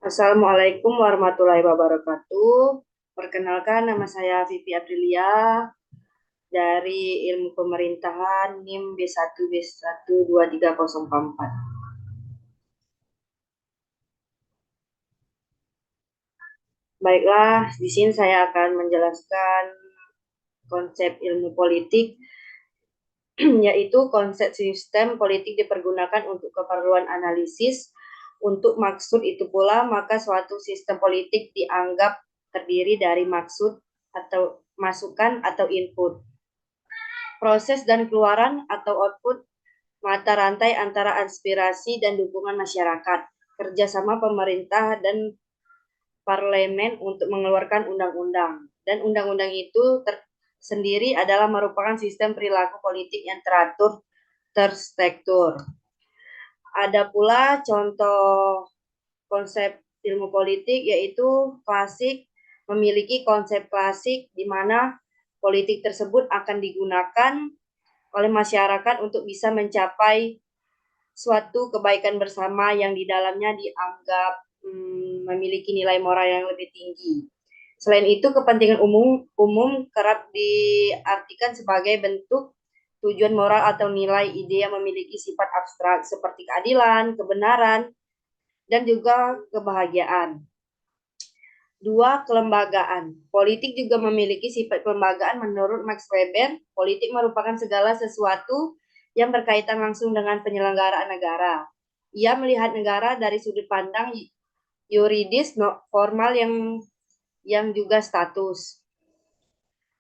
Assalamualaikum warahmatullahi wabarakatuh. Perkenalkan, nama saya Vivi Aprilia dari Ilmu Pemerintahan NIM B1 B1 23044. Baiklah, di sini saya akan menjelaskan konsep ilmu politik, yaitu konsep sistem politik dipergunakan untuk keperluan analisis. Untuk maksud itu pula, maka suatu sistem politik dianggap terdiri dari maksud atau masukan atau input, proses dan keluaran atau output, mata rantai antara aspirasi dan dukungan masyarakat, kerjasama pemerintah dan parlemen untuk mengeluarkan undang-undang. Dan undang-undang itu sendiri adalah merupakan sistem perilaku politik yang teratur, terstruktur. Ada pula contoh konsep ilmu politik, yaitu klasik, memiliki konsep klasik di mana politik tersebut akan digunakan oleh masyarakat untuk bisa mencapai suatu kebaikan bersama yang di dalamnya dianggap memiliki nilai moral yang lebih tinggi. Selain itu, kepentingan umum kerap diartikan sebagai bentuk tujuan moral atau nilai ide yang memiliki sifat abstrak seperti keadilan, kebenaran, dan juga kebahagiaan. Dua, kelembagaan. Politik juga memiliki sifat kelembagaan. Menurut Max Weber, politik merupakan segala sesuatu yang berkaitan langsung dengan penyelenggaraan negara. Ia melihat negara dari sudut pandang yuridis, formal yang juga status.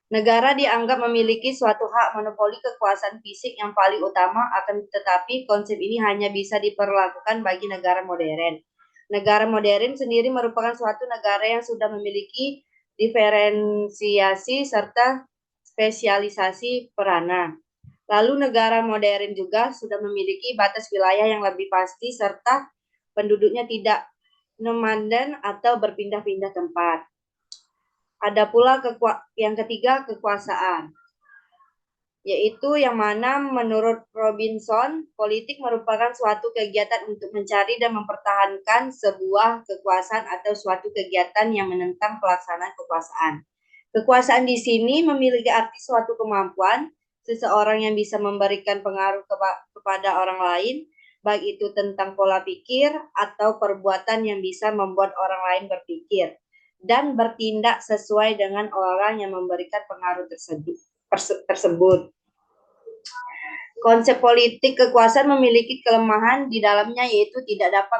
Negara dianggap memiliki suatu hak monopoli kekuasaan fisik yang paling utama, akan tetapi konsep ini hanya bisa diperlakukan bagi negara modern. Negara modern sendiri merupakan suatu negara yang sudah memiliki diferensiasi serta spesialisasi peranan. Lalu negara modern juga sudah memiliki batas wilayah yang lebih pasti serta penduduknya tidak nomaden atau berpindah-pindah tempat. Ada pula yang ketiga, kekuasaan, yaitu yang mana menurut Robinson, politik merupakan suatu kegiatan untuk mencari dan mempertahankan sebuah kekuasaan atau suatu kegiatan yang menentang pelaksanaan kekuasaan. Kekuasaan di sini memiliki arti suatu kemampuan seseorang yang bisa memberikan pengaruh kepada orang lain, baik itu tentang pola pikir atau perbuatan yang bisa membuat orang lain berpikir dan bertindak sesuai dengan orang yang memberikan pengaruh tersebut. Konsep politik kekuasaan memiliki kelemahan di dalamnya, yaitu tidak dapat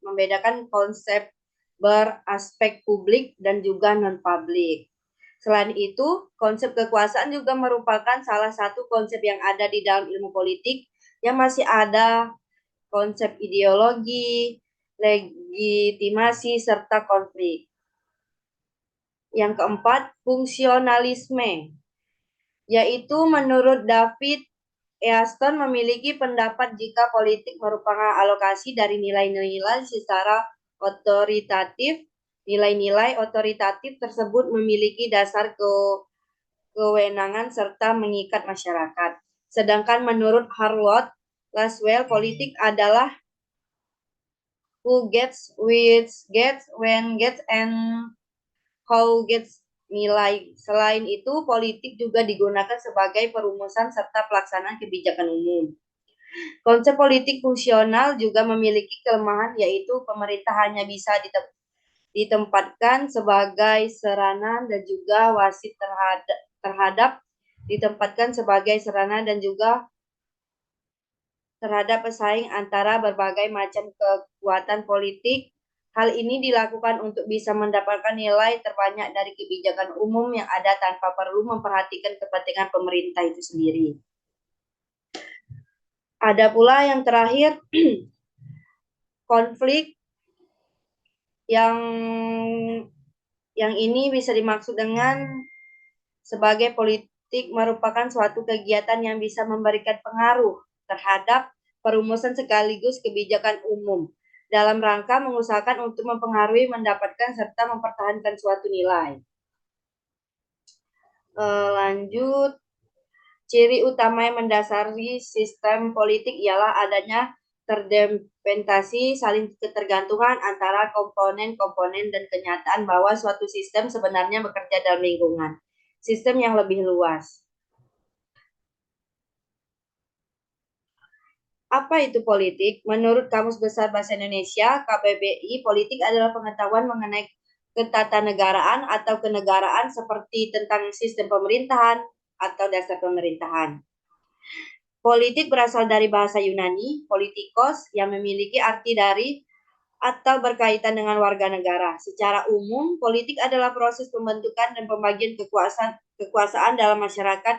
membedakan konsep beraspek publik dan juga non-publik. Selain itu, konsep kekuasaan juga merupakan salah satu konsep yang ada di dalam ilmu politik yang masih ada konsep ideologi, legitimasi, serta konflik. Yang keempat, fungsionalisme, yaitu menurut David Easton memiliki pendapat jika politik merupakan alokasi dari nilai-nilai secara otoritatif. Nilai-nilai otoritatif tersebut memiliki dasar kewenangan serta mengikat masyarakat. Sedangkan menurut Harold Laswell, politik adalah who gets, which gets, when gets, and how gets nilai. Selain itu, politik juga digunakan sebagai perumusan serta pelaksanaan kebijakan umum. Konsep politik fungsional juga memiliki kelemahan, yaitu pemerintah hanya bisa ditempatkan sebagai sarana dan juga wasit ditempatkan sebagai sarana dan juga terhadap pesaing antara berbagai macam kekuatan politik. Hal ini dilakukan untuk bisa mendapatkan nilai terbanyak dari kebijakan umum yang ada tanpa perlu memperhatikan kepentingan pemerintah itu sendiri. Ada pula yang terakhir, konflik yang ini bisa dimaksud dengan sebagai politik merupakan suatu kegiatan yang bisa memberikan pengaruh terhadap perumusan sekaligus kebijakan umum dalam rangka mengusahakan untuk mempengaruhi, mendapatkan, serta mempertahankan suatu nilai. Lanjut, ciri utama yang mendasari sistem politik ialah adanya terdependensi, saling ketergantungan antara komponen-komponen dan kenyataan bahwa suatu sistem sebenarnya bekerja dalam lingkungan sistem yang lebih luas. Apa itu politik? Menurut Kamus Besar Bahasa Indonesia, KBBI, politik adalah pengetahuan mengenai ketatanegaraan atau kenegaraan seperti tentang sistem pemerintahan atau dasar pemerintahan. Politik berasal dari bahasa Yunani, politikos, yang memiliki arti dari atau berkaitan dengan warga negara. Secara umum, politik adalah proses pembentukan dan pembagian kekuasaan dalam masyarakat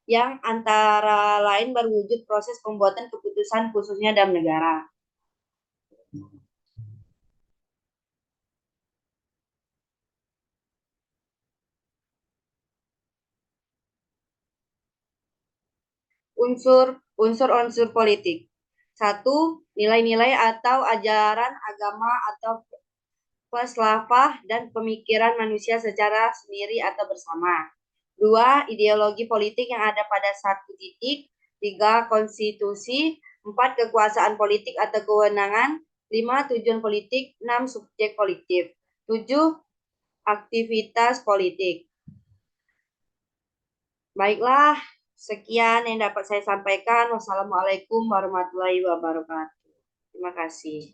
yang antara lain berwujud proses pembuatan keputusan khususnya dalam negara. Unsur-unsur politik. Satu, nilai-nilai atau ajaran agama atau falsafah dan pemikiran manusia secara sendiri atau bersama. Dua, ideologi politik yang ada pada satu titik. Tiga, konstitusi. Empat, kekuasaan politik atau kewenangan. Lima, tujuan politik. Enam, subjek politik. Tujuh, aktivitas politik. Baiklah, sekian yang dapat saya sampaikan. Wassalamualaikum warahmatullahi wabarakatuh. Terima kasih.